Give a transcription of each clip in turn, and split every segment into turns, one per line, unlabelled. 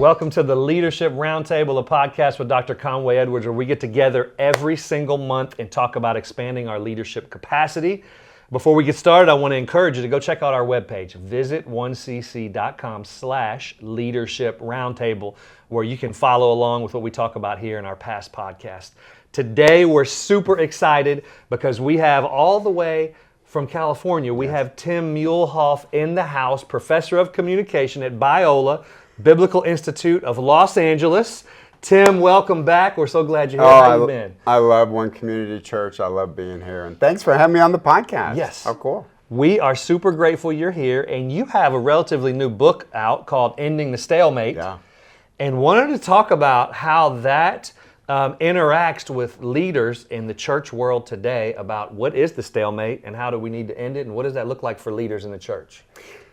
Welcome to the Leadership Roundtable, a podcast with Dr. Conway Edwards, where we get together every single month and talk about expanding our leadership capacity. Before we get started, I want to encourage you to go check out our webpage. Visit 1cc.com/leadership roundtable, where you can follow along with what we talk about here in our past podcasts. Today, we're super excited because we have all the way from California, we have Tim Muhlehoff in the house, professor of communication at Biola Biblical Institute of Los Angeles. Tim, welcome back. We're so glad you're here. How you been?
I love One Community Church. I love being here. And thanks for having me on the podcast.
Yes.
How cool.
We are super grateful you're here. And you have a relatively new book out called Ending the Stalemate.
Yeah.
And wanted to talk about how that interacts with leaders in the church world today about what is the stalemate and how do we need to end it and what does that look like for leaders in the church?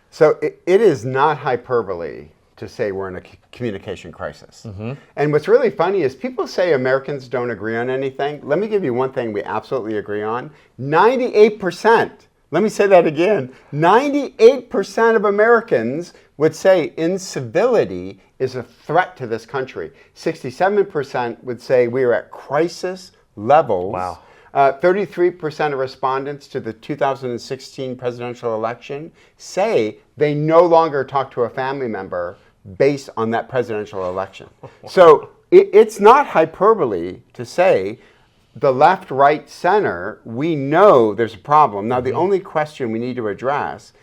So it is not hyperbole to say we're in a communication crisis. Mm-hmm. And what's really funny is people say Americans don't agree on anything. Let me give you one thing we absolutely agree on. 98%, let me say that again, 98% of Americans would say incivility is a threat to this country. 67% would say we are at crisis levels.
Wow.
33% of respondents to the 2016 presidential election say they no longer talk to a family member based on that presidential election. So it's not hyperbole to say the left, right, center, we know there's a problem. Now, the only question we need to address,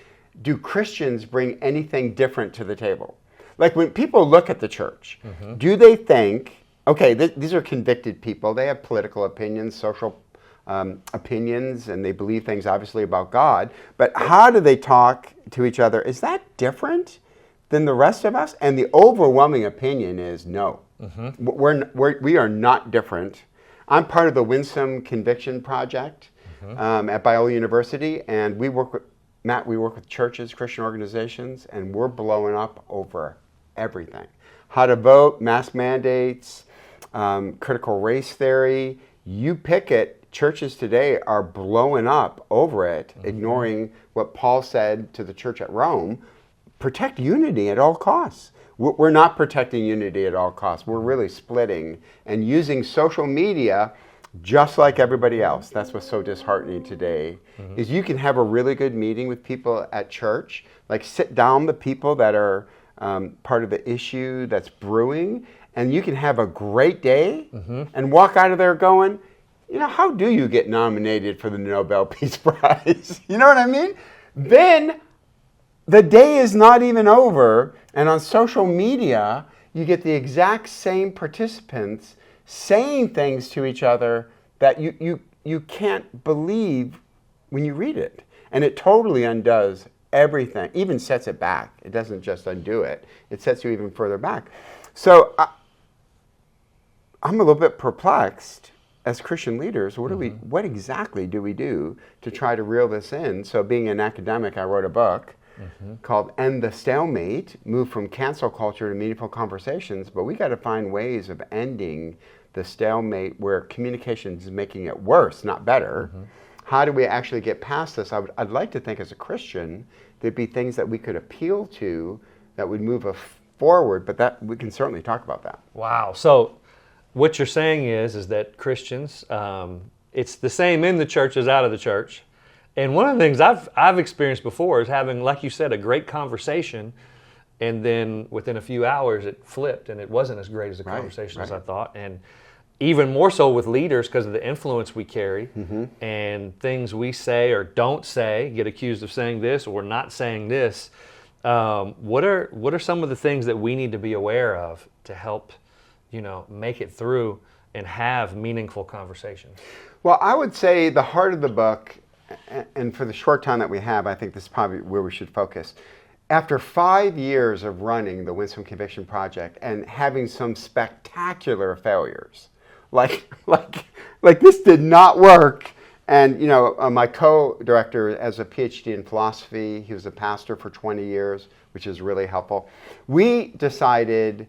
do Christians bring anything different to the table? Like when people look at the church, do they think, okay, these are convicted people. They have political opinions, social opinions, and they believe things obviously about God. But how do they talk to each other? Is that different than the rest of us? And the overwhelming opinion is no. We are not different. I'm part of the Winsome Conviction Project at Biola University, and we work with churches, Christian organizations, and we're blowing up over everything. How to vote, mask mandates, critical race theory, you pick it. Churches today are blowing up over it, ignoring what Paul said to the church at Rome, protect unity at all costs. We're not protecting unity at all costs. We're really splitting and using social media just like everybody else. That's what's so disheartening today, is you can have a really good meeting with people at church, like sit down the people that are part of the issue that's brewing, and you can have a great day and walk out of there going, you know, how do you get nominated for the Nobel Peace Prize? You know what I mean? Then the day is not even over, and on social media, you get the exact same participants saying things to each other that you can't believe when you read it. And it totally undoes everything, even sets it back. It doesn't just undo it. It sets you even further back. So I'm a little bit perplexed. As Christian leaders, what exactly do we do to try to reel this in? So being an academic, I wrote a book called End the Stalemate, Move from Cancel Culture to Meaningful Conversations, but we got to find ways of ending the stalemate where communication is making it worse, not better. How do we actually get past this? I'd like to think as a Christian, there'd be things that we could appeal to that would move us forward, but that we can certainly talk about that.
Wow. So what you're saying is that Christians, it's the same in the church as out of the church. And one of the things I've experienced before is having, like you said, a great conversation, and then within a few hours it flipped and it wasn't as great as the conversation as I thought. And even more so with leaders because of the influence we carry and things we say or don't say, get accused of saying this or not saying this. What are some of the things that we need to be aware of to help make it through and have meaningful conversations?
Well, I would say the heart of the book, and for the short time that we have, I think this is probably where we should focus. After 5 years of running the Winsome Conviction Project and having some spectacular failures, like this did not work. And my co-director has a PhD in philosophy. He was a pastor for 20 years, which is really helpful. We decided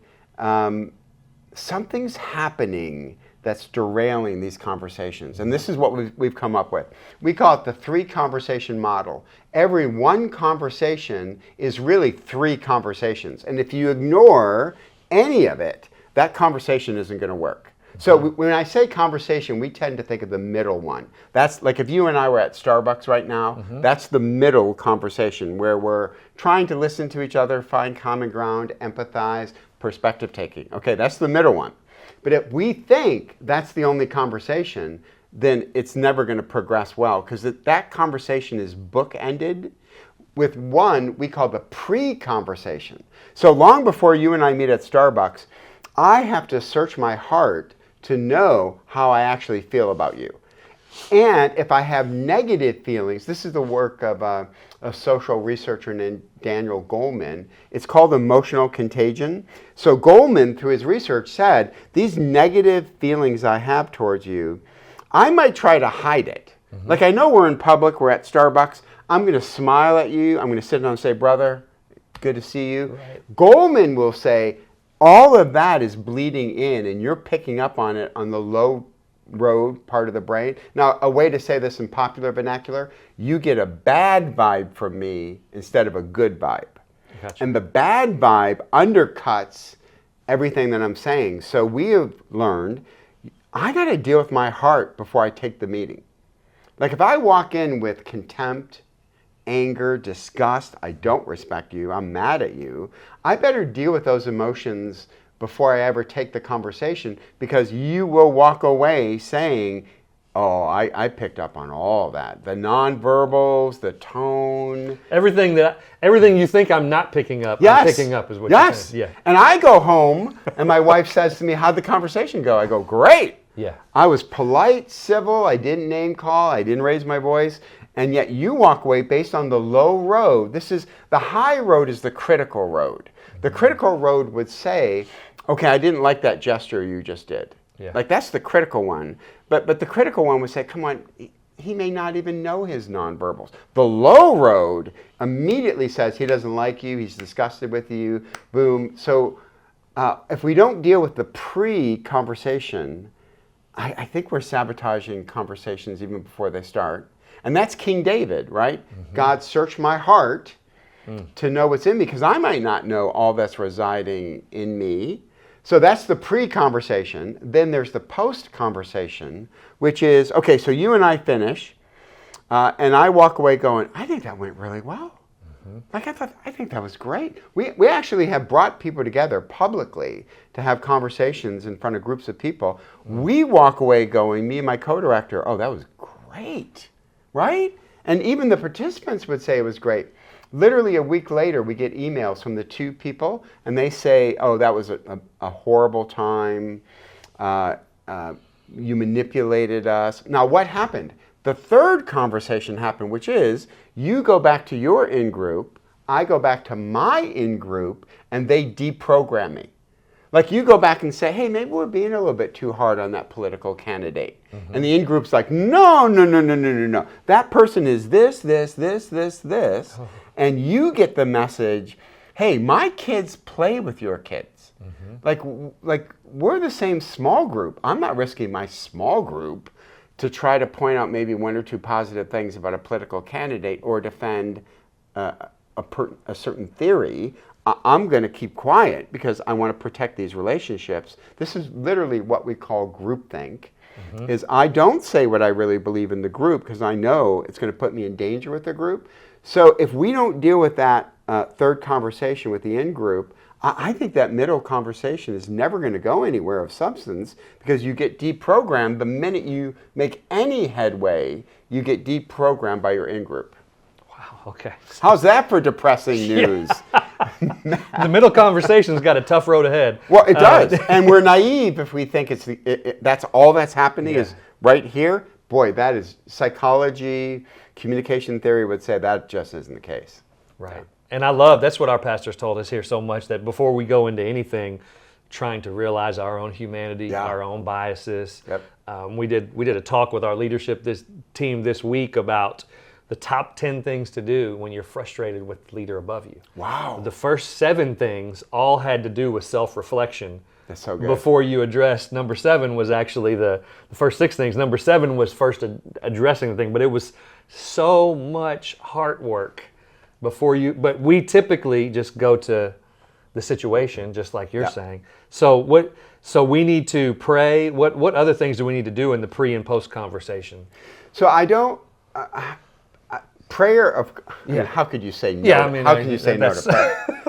something's happening that's derailing these conversations. And this is what we've come up with. We call it the 3-conversation model. Every one conversation is really 3 conversations. And if you ignore any of it, that conversation isn't going to work. So when I say conversation, we tend to think of the middle one. That's like if you and I were at Starbucks right now, that's the middle conversation where we're trying to listen to each other, find common ground, empathize, perspective taking. Okay, that's the middle one. But if we think that's the only conversation, then it's never going to progress well because that conversation is bookended with one we call the pre-conversation. So long before you and I meet at Starbucks, I have to search my heart to know how I actually feel about you. And if I have negative feelings, this is the work of a social researcher named Daniel Goleman. It's called emotional contagion. So Goleman, through his research, said, these negative feelings I have towards you, I might try to hide it. Like I know we're in public, we're at Starbucks, I'm going to smile at you, I'm going to sit down and say, brother, good to see you. Right. Goleman will say, all of that is bleeding in and you're picking up on it on the low road part of the brain. Now, a way to say this in popular vernacular, you get a bad vibe from me instead of a good vibe. Gotcha. And the bad vibe undercuts everything that I'm saying. So we have learned, I got to deal with my heart before I take the meeting. Like if I walk in with contempt, anger, disgust, I don't respect you, I'm mad at you, I better deal with those emotions before I ever take the conversation because you will walk away saying, oh, I picked up on all that. The nonverbals, the tone.
Everything you think I'm not picking up, I'm picking up is what you're saying. Yeah.
And I go home and my wife says to me, how'd the conversation go? I go, great.
Yeah.
I was polite, civil, I didn't name call, I didn't raise my voice. And yet you walk away based on the low road. The high road is the critical road. The critical road would say, okay, I didn't like that gesture you just did. Yeah. Like that's the critical one. But the critical one would say, come on, he may not even know his nonverbals. The low road immediately says he doesn't like you, he's disgusted with you, boom. So if we don't deal with the pre-conversation, I think we're sabotaging conversations even before they start. And that's King David, right? God, search my heart to know what's in me, because I might not know all that's residing in me. So that's the pre-conversation. Then there's the post-conversation, which is, okay, so you and I finish, and I walk away going, I think that went really well. Like I think that was great. We actually have brought people together publicly to have conversations in front of groups of people. We walk away going, me and my co-director, oh, that was great. Right? And even the participants would say it was great. Literally a week later, we get emails from the two people, and they say, oh, that was a horrible time. You manipulated us. Now, what happened? The third conversation happened, which is you go back to your in-group, I go back to my in-group, and they deprogram me. Like you go back and say, hey, maybe we're being a little bit too hard on that political candidate. And the in-group's like, no. That person is this. And you get the message, hey, my kids play with your kids. Like we're the same small group. I'm not risking my small group to try to point out maybe one or two positive things about a political candidate or defend a certain theory. I'm going to keep quiet because I want to protect these relationships. This is literally what we call groupthink, is I don't say what I really believe in the group because I know it's going to put me in danger with the group. So if we don't deal with that third conversation with the in-group, I think that middle conversation is never going to go anywhere of substance because you get deprogrammed the minute you make any headway, you get deprogrammed by your in-group.
Wow, okay.
How's that for depressing news?
The middle conversation's got a tough road ahead.
Well, it does. And we're naive if we think that's all that's happening is right here. Boy, that is psychology, communication theory would say that just isn't the case.
Right. And I love, that's what our pastors told us here so much, that before we go into anything, trying to realize our own humanity, our own biases. Yep. We did a talk with our leadership team this week about the top 10 things to do when you're frustrated with the leader above you.
Wow.
The first 7 things all had to do with self-reflection.
That's so good.
Before you addressed, number 7 was actually the first 6 things. Number 7 was first addressing the thing, but it was so much heart work before you, but we typically just go to the situation, just like you're saying. So we need to pray. What other things do we need to do in the pre and post conversation?
So I don't prayer of how could you say no?
Yeah, I mean,
how can you say no to prayer?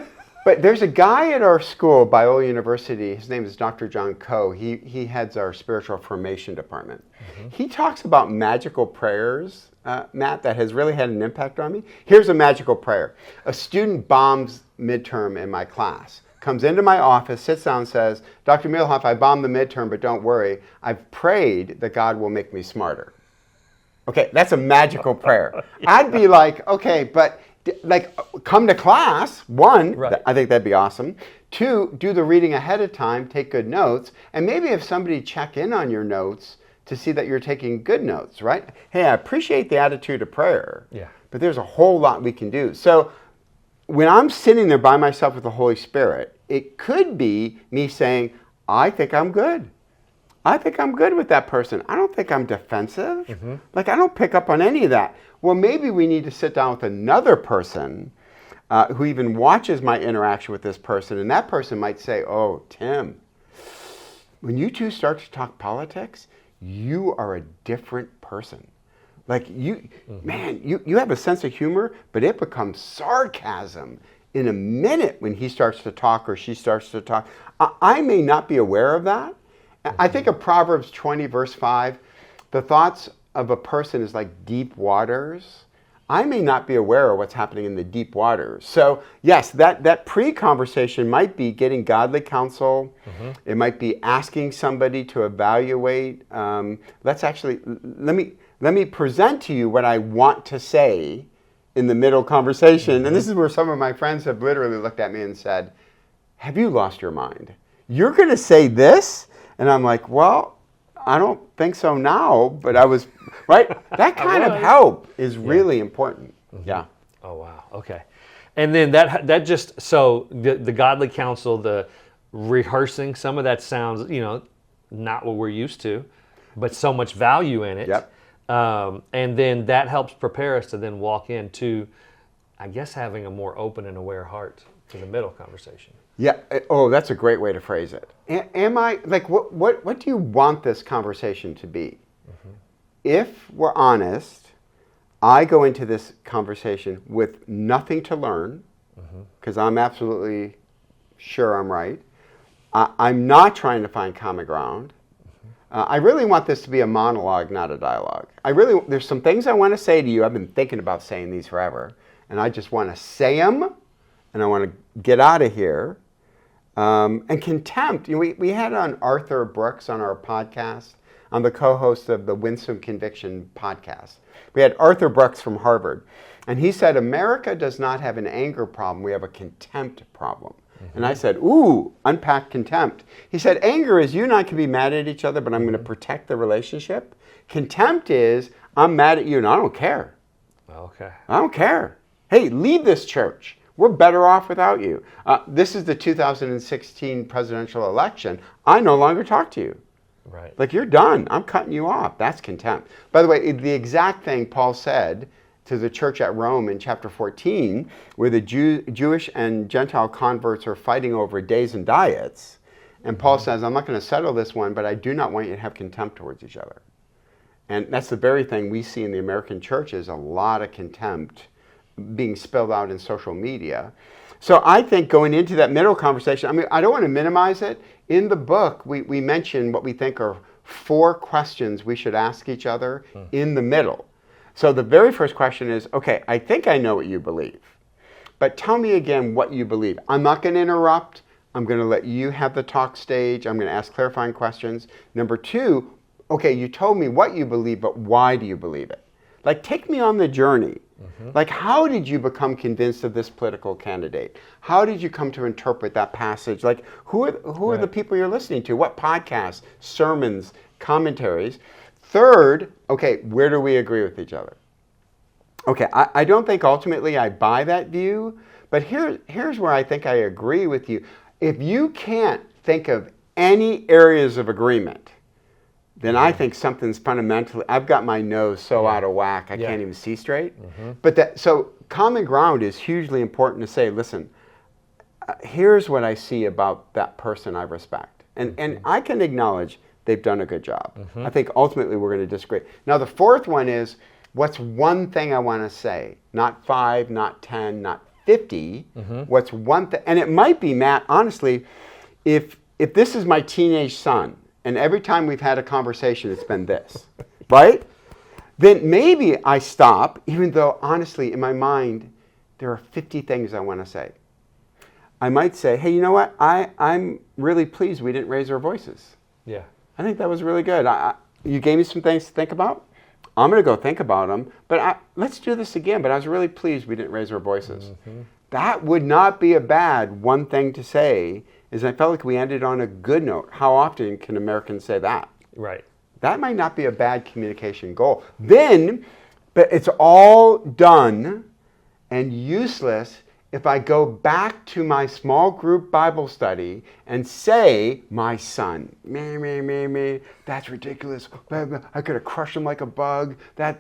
But there's a guy at our school, Biola University. His name is Dr. John Coe. He heads our spiritual formation department. He talks about magical prayers, Matt, that has really had an impact on me. Here's a magical prayer. A student bombs midterm in my class, comes into my office, sits down, says, Dr. Muehlehoff, I bombed the midterm, but don't worry. I've prayed that God will make me smarter. Okay, that's a magical prayer. I'd be like, okay, but like come to class, one,
right.
I think that'd be awesome. Two, do the reading ahead of time, take good notes, and maybe have somebody check in on your notes to see that you're taking good notes, right? Hey, I appreciate the attitude of prayer, but there's a whole lot we can do. So when I'm sitting there by myself with the Holy Spirit, it could be me saying, I think I'm good. I think I'm good with that person. I don't think I'm defensive. Like, I don't pick up on any of that. Well, maybe we need to sit down with another person who even watches my interaction with this person, and that person might say, oh, Tim, when you two start to talk politics, you are a different person. Like, man, you have a sense of humor, but it becomes sarcasm in a minute when he starts to talk or she starts to talk. I may not be aware of that. I think of Proverbs 20, verse 5, the thoughts of a person is like deep waters. I may not be aware of what's happening in the deep waters. So yes, that pre-conversation might be getting godly counsel. It might be asking somebody to evaluate. Let me present to you what I want to say in the middle conversation. And this is where some of my friends have literally looked at me and said, have you lost your mind? You're going to say this? And I'm like, well, I don't think so now, but I was, right? That kind of help is really important. Yeah.
Oh, wow. Okay. And then that just, so the godly counsel, the rehearsing, some of that sounds, not what we're used to, but so much value in it.
Yep.
And then that helps prepare us to then walk into, I guess, having a more open and aware heart to the middle conversation.
Yeah. Oh, that's a great way to phrase it. Am I, like, what do you want this conversation to be? If we're honest, I go into this conversation with nothing to learn, because I'm absolutely sure I'm right. I'm not trying to find common ground. I really want this to be a monologue, not a dialogue. There's some things I want to say to you. I've been thinking about saying these forever, and I just want to say them, and I want to get out of here. And contempt. We had on Arthur Brooks on our podcast. I'm the co-host of the Winsome Conviction podcast. We had Arthur Brooks from Harvard. And he said, America does not have an anger problem. We have a contempt problem. And I said, ooh, unpack contempt. He said, anger is you and I can be mad at each other, but I'm going to protect the relationship. Contempt is I'm mad at you and I don't care.
Okay.
I don't care. Hey, leave this church. We're better off without you. This is the 2016 presidential election. I no longer talk to you.
Right.
Like, you're done. I'm cutting you off. That's contempt. By the way, the exact thing Paul said to the church at Rome in chapter 14, where the Jewish and Gentile converts are fighting over days and diets. And Paul says, I'm not going to settle this one, but I do not want you to have contempt towards each other. And that's the very thing we see in the American church is a lot of contempt being spilled out in social media. So I think going into that middle conversation, I mean, I don't want to minimize it. In the book, we mention what we think are 4 questions we should ask each other in the middle. So the very first question is, okay, I think I know what you believe, but tell me again what you believe. I'm not going to interrupt. I'm going to let you have the talk stage. I'm going to ask clarifying questions. Number 2, okay, you told me what you believe, but why do you believe it? Like, take me on the journey. Like, how did you become convinced of this political candidate? How did you come to interpret that passage? Like, who are the people you're listening to? What podcasts, sermons, commentaries? Third, okay, where do we agree with each other? Okay, I don't think ultimately I buy that view, but here's where I think I agree with you. If you can't think of any areas of agreement, then I think something's fundamentally, I've got my nose so out of whack, I can't even see straight. But so common ground is hugely important to say, listen, here's what I see about that person I respect. And I can acknowledge they've done a good job. I think ultimately we're going to disagree. Now, the fourth one is, what's one thing I want to say? Not 5, not 10, not 50. What's one thing? And it might be, Matt, honestly, if this is my teenage son, and every time we've had a conversation, it's been this, right? Then maybe I stop, even though, honestly, in my mind, there are 50 things I want to say. I might say, hey, you know what? I'm really pleased we didn't raise our voices.
Yeah.
I think that was really good. You gave me some things to think about. I'm going to go think about them. But let's do this again. But I was really pleased we didn't raise our voices. That would not be a bad one thing to say, is I felt like we ended on a good note. How often can Americans say that?
Right.
That might not be a bad communication goal. Then, but it's all done and useless if I go back to my small group Bible study and say, my son, me, that's ridiculous. I could have crushed him like a bug. That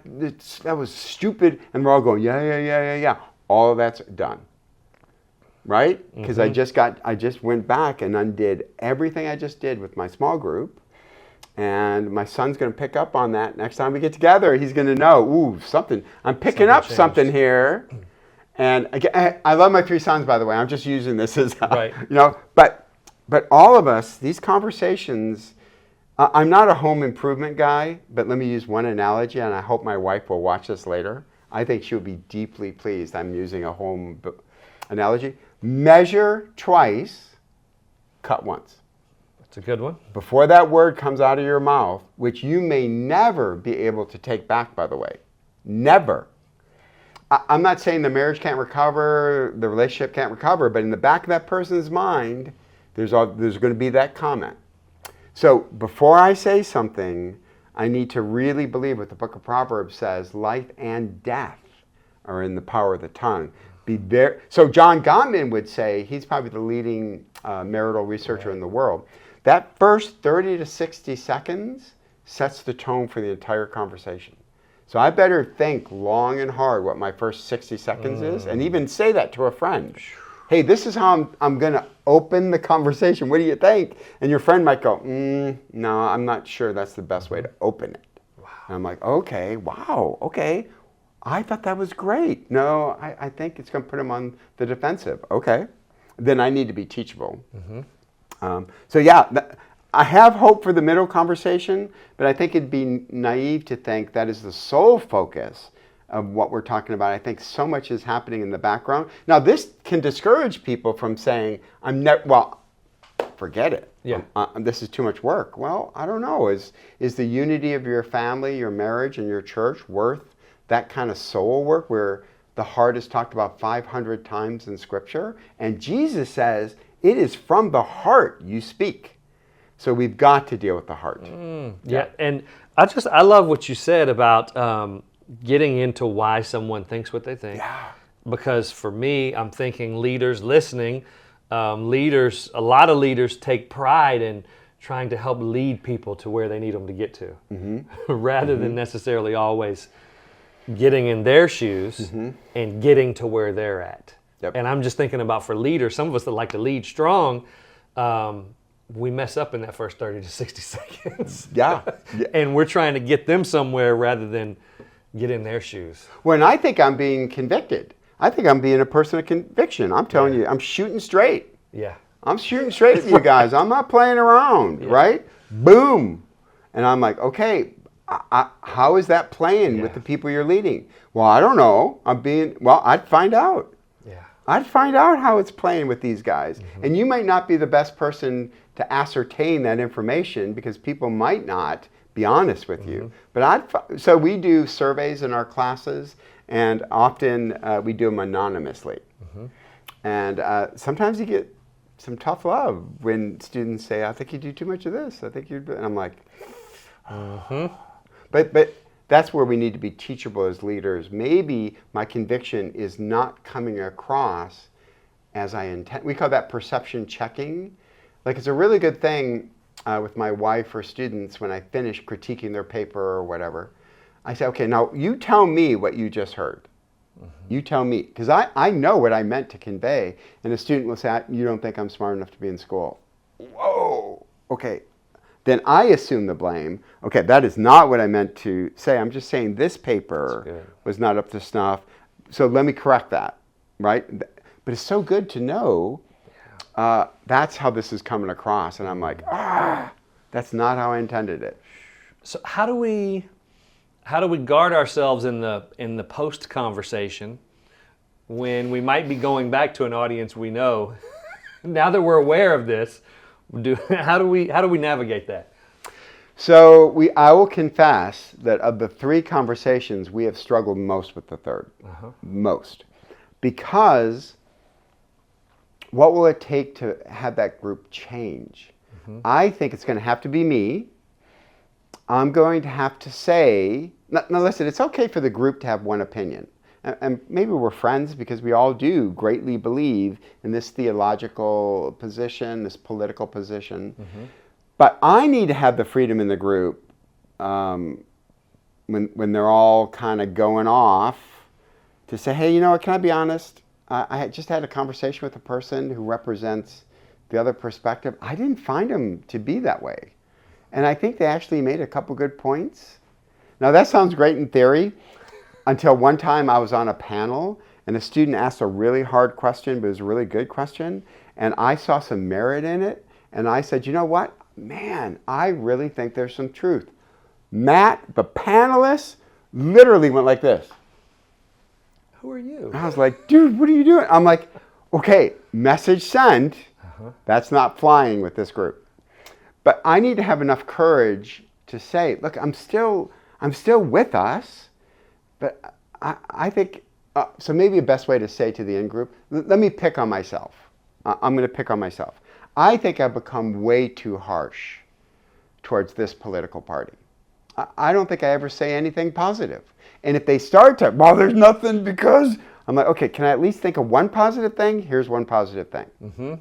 was stupid. And we're all going, yeah. All of that's done. Right? Because I just went back and undid everything I just did with my small group. And my son's going to pick up on that. Next time we get together, he's going to know, ooh, something. I'm picking up something here. And again, I love my 3 sons, by the way. I'm just using this as,
right.
But all of us, these conversations, I'm not a home improvement guy, but let me use one analogy, and I hope my wife will watch this later. I think she'll be deeply pleased I'm using a home analogy. Measure twice, cut once.
That's a good one.
Before that word comes out of your mouth, which you may never be able to take back, by the way. Never. I'm not saying the marriage can't recover, the relationship can't recover, but in the back of that person's mind, there's going to be that comment. So before I say something, I need to really believe what the book of Proverbs says, life and death are in the power of the tongue. So John Gottman would say, he's probably the leading marital researcher in the world, that first 30 to 60 seconds sets the tone for the entire conversation. So I better think long and hard what my first 60 seconds is, and even say that to a friend. Hey, this is how I'm going to open the conversation. What do you think? And your friend might go, no, I'm not sure that's the best way to open it. Wow. And I'm like, okay, wow, okay. I thought that was great. No, I think it's going to put him on the defensive. Okay. Then I need to be teachable. I have hope for the middle conversation, but I think it'd be naive to think that is the sole focus of what we're talking about. I think so much is happening in the background. Now, this can discourage people from saying, forget it.
Yeah.
This is too much work. Well, I don't know. Is the unity of your family, your marriage, and your church worth that kind of soul work where the heart is talked about 500 times in Scripture? And Jesus says, it is from the heart you speak. So we've got to deal with the heart.
Yeah, and I love what you said about getting into why someone thinks what they think.
Yeah.
Because for me, I'm thinking leaders listening, a lot of leaders take pride in trying to help lead people to where they need them to get to, rather than necessarily always getting in their shoes and getting to where they're at.
Yep.
And I'm just thinking about for leaders, some of us that like to lead strong, we mess up in that first 30 to 60 seconds.
Yeah.
And we're trying to get them somewhere rather than get in their shoes.
When I think I'm being convicted, I think I'm being a person of conviction. I'm telling you, I'm shooting straight.
Yeah.
I'm shooting straight at you guys. I'm not playing around, right? Boom. And I'm like, okay, how is that playing with the people you're leading? Well, I don't know. I'd find out.
Yeah.
I'd find out how it's playing with these guys. And you might not be the best person to ascertain that information because people might not be honest with you. But so we do surveys in our classes, and often we do them anonymously. And sometimes you get some tough love when students say, I think you do too much of this. I think and I'm like, But that's where we need to be teachable as leaders. Maybe my conviction is not coming across as I intend. We call that perception checking. Like, it's a really good thing with my wife or students when I finish critiquing their paper or whatever. I say, okay, now you tell me what you just heard. You tell me. Because I know what I meant to convey. And a student will say, you don't think I'm smart enough to be in school. Whoa. Okay. Then I assume the blame. Okay, that is not what I meant to say. I'm just saying this paper was not up to snuff. So let me correct that, right? But it's so good to know that's how this is coming across. And I'm like, that's not how I intended it.
So how do we guard ourselves in the post conversation when we might be going back to an audience we know? Now that we're aware of this, how do we navigate that?
So I will confess that of the 3 conversations, we have struggled most with the third. Most. Because what will it take to have that group change? I think it's going to have to be me. I'm going to have to say, now listen, it's okay for the group to have one opinion. And maybe we're friends because we all do greatly believe in this theological position, this political position. But I need to have the freedom in the group when they're all kind of going off to say, hey, you know what, can I be honest? I just had a conversation with a person who represents the other perspective. I didn't find him to be that way. And I think they actually made a couple good points. Now that sounds great in theory, until one time I was on a panel and a student asked a really hard question, but it was a really good question. And I saw some merit in it. And I said, you know what? Man, I really think there's some truth. Matt, the panelist, literally went like this.
Who are you?
And I was like, dude, what are you doing? I'm like, okay, message sent. That's not flying with this group. But I need to have enough courage to say, look, I'm still with us. But I think, so maybe a best way to say to the in-group, let me pick on myself. I'm going to pick on myself. I think I've become way too harsh towards this political party. I don't think I ever say anything positive. And if they start to, well, there's nothing because, I'm like, okay, can I at least think of one positive thing? Here's one positive thing.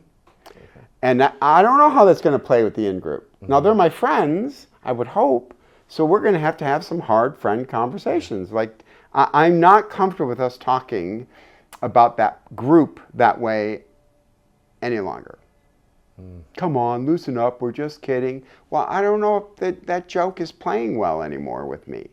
And I don't know how that's going to play with the in-group. Now, they're my friends, I would hope. So we're going to have some hard friend conversations. Like, I'm not comfortable with us talking about that group that way any longer. Come on, loosen up, we're just kidding. Well, I don't know if that joke is playing well anymore with me.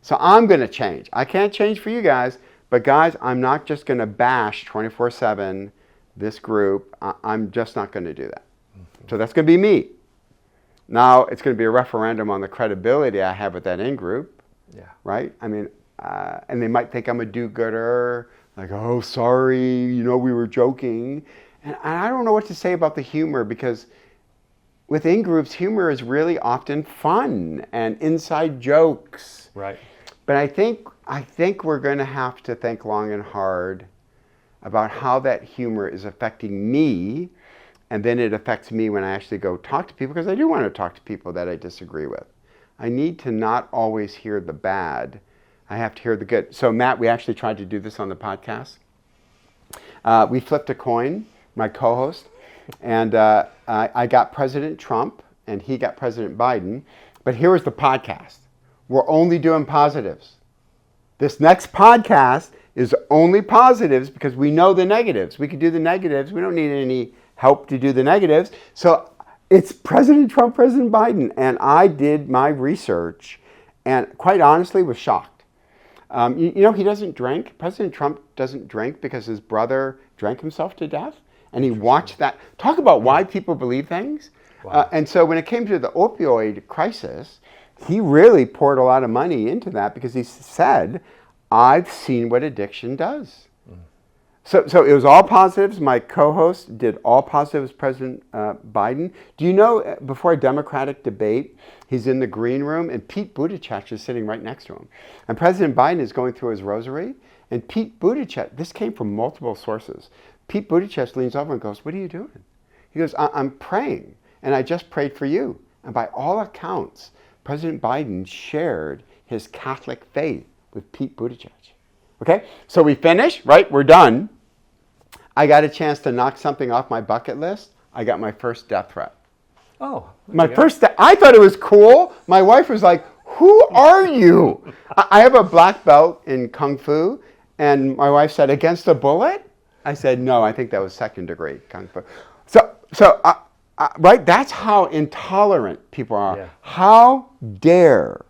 So I'm going to change. I can't change for you guys, but guys, I'm not just going to bash 24/7 this group. I'm just not going to do that. So that's going to be me. Now, it's going to be a referendum on the credibility I have with that in-group, right? I mean, and they might think I'm a do-gooder, like, oh, sorry, we were joking. And I don't know what to say about the humor because with in-groups, humor is really often fun and inside jokes.
Right.
But I think we're going to have to think long and hard about how that humor is affecting me, and then it affects me when I actually go talk to people, because I do want to talk to people that I disagree with. I need to not always hear the bad. I have to hear the good. So Matt, we actually tried to do this on the podcast. We flipped a coin, my co-host, and I got President Trump, and he got President Biden. But here was the podcast. We're only doing positives. This next podcast is only positives because we know the negatives. We can do the negatives. We don't need any help to do the negatives. So it's President Trump, President Biden. And I did my research and quite honestly was shocked. He doesn't drink. President Trump doesn't drink because his brother drank himself to death. And he watched that. Talk about why people believe things.
Wow.
And so when it came to the opioid crisis, he really poured a lot of money into that because he said, I've seen what addiction does. So it was all positives. My co-host did all positives, President Biden. Do you know, before a Democratic debate, he's in the green room and Pete Buttigieg is sitting right next to him. And President Biden is going through his rosary. And Pete Buttigieg, this came from multiple sources. Pete Buttigieg leans over and goes, what are you doing? He goes, I'm praying. And I just prayed for you. And by all accounts, President Biden shared his Catholic faith with Pete Buttigieg. Okay, so we finished, right? We're done. I got a chance to knock something off my bucket list. I got my first death threat.
Oh.
I thought it was cool. My wife was like, who are you? I have a black belt in Kung Fu, And my wife said, against a bullet? I said, no, I think that was second degree kung fu. Right? That's how intolerant people are.
Yeah.
How dare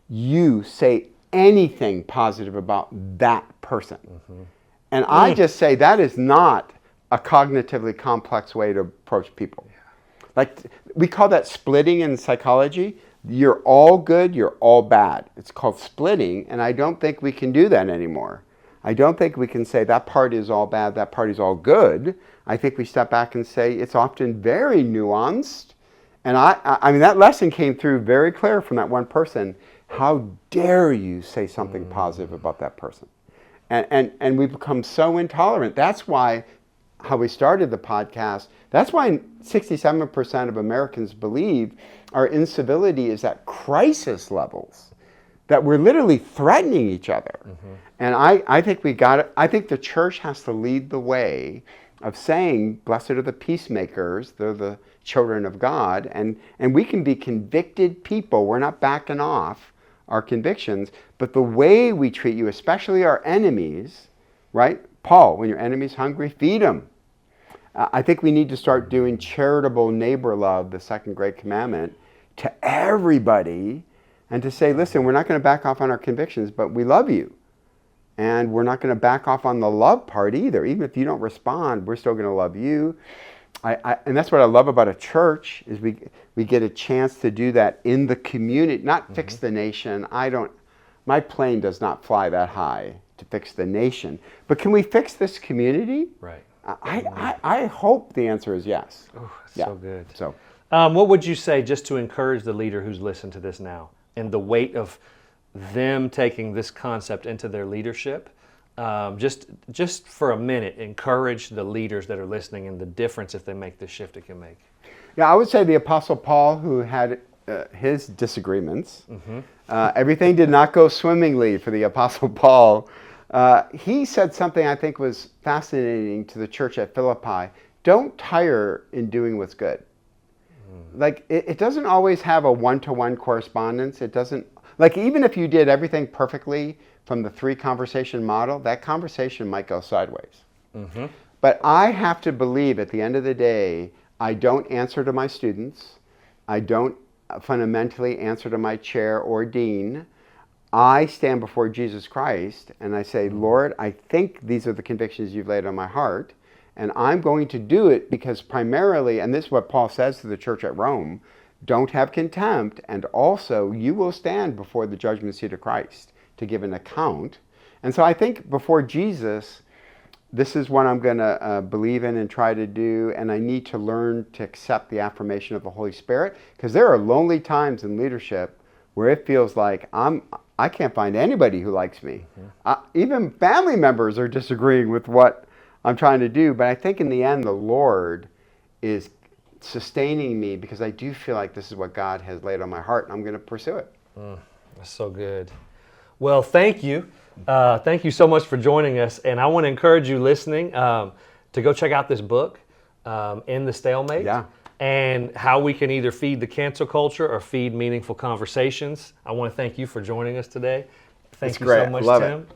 you say anything positive about that person? Mm-hmm. And I just say that is not a cognitively complex way to approach people. Yeah. Like, we call that splitting in psychology. You're all good, you're all bad. It's called splitting, and I don't think we can do that anymore. I don't think we can say that part is all bad, that part is all good. I think we step back and say it's often very nuanced. And I mean, that lesson came through very clear from that one person. How dare you say something positive about that person? And we've become so intolerant. That's why, how we started the podcast, that's why 67% of Americans believe our incivility is at crisis levels, that we're literally threatening each other. Mm-hmm. And I think I think the church has to lead the way of saying, blessed are the peacemakers, they're the children of God, and we can be convicted people. We're not backing off our convictions, but the way we treat you, especially our enemies, right? Paul, when your enemy's hungry, feed them. I think we need to start doing charitable neighbor love, the second great commandment, to everybody, and to say, listen, we're not going to back off on our convictions, but we love you. And we're not going to back off on the love part either. Even if you don't respond, we're still going to love you. And that's what I love about a church, is we get a chance to do that in the community, not fix the nation. My plane does not fly that high to fix the nation. But can we fix this community?
Right.
I hope the answer is yes.
Oh, that's so good.
So,
what would you say just to encourage the leader who's listened to this now and the weight of them taking this concept into their leadership? Just for a minute, encourage the leaders that are listening and the difference if they make this shift it can make.
Yeah, I would say the Apostle Paul, who had his disagreements, everything did not go swimmingly for the Apostle Paul. He said something I think was fascinating to the church at Philippi. Don't tire in doing what's good. Like, it doesn't always have a one-to-one correspondence. It doesn't, like, even if you did everything perfectly from the 3-conversation model, that conversation might go sideways. Mm-hmm. But I have to believe at the end of the day, I don't answer to my students. I don't fundamentally answer to my chair or dean. I stand before Jesus Christ and I say, Lord, I think these are the convictions you've laid on my heart, and I'm going to do it because primarily, and this is what Paul says to the church at Rome, don't have contempt, and also you will stand before the judgment seat of Christ to give an account. And so I think before Jesus, this is what I'm going to believe in and try to do, and I need to learn to accept the affirmation of the Holy Spirit, because there are lonely times in leadership where it feels like I can't find anybody who likes me. Mm-hmm. Even family members are disagreeing with what I'm trying to do, but I think in the end the Lord is sustaining me because I do feel like this is what God has laid on my heart, and I'm going to pursue it.
That's so good. Well, thank you. Thank you so much for joining us, and I want to encourage you listening to go check out this book, In the Stalemate, and how we can either feed the cancel culture or feed meaningful conversations. I want to thank you for joining us today. Thank you so much, Tim.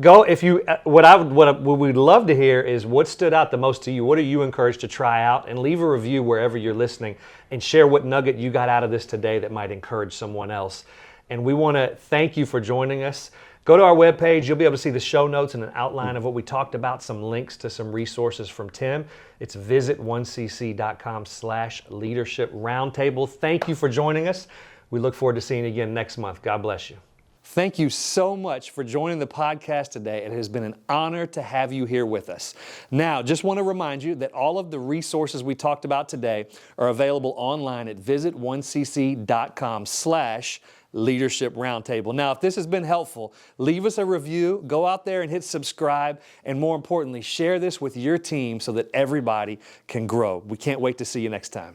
Go if you. What we'd love to hear is what stood out the most to you. What are you encouraged to try out? And leave a review wherever you're listening, and share what nugget you got out of this today that might encourage someone else. And we want to thank you for joining us. Go to our webpage. You'll be able to see the show notes and an outline of what we talked about, some links to some resources from Tim. It's visit1cc.com/leadership roundtable. Thank you for joining us. We look forward to seeing you again next month. God bless you. Thank you so much for joining the podcast today. It has been an honor to have you here with us. Now, just want to remind you that all of the resources we talked about today are available online at visit1cc.com/leadership roundtable. Now, if this has been helpful, leave us a review, go out there and hit subscribe, and more importantly, share this with your team so that everybody can grow. We can't wait to see you next time.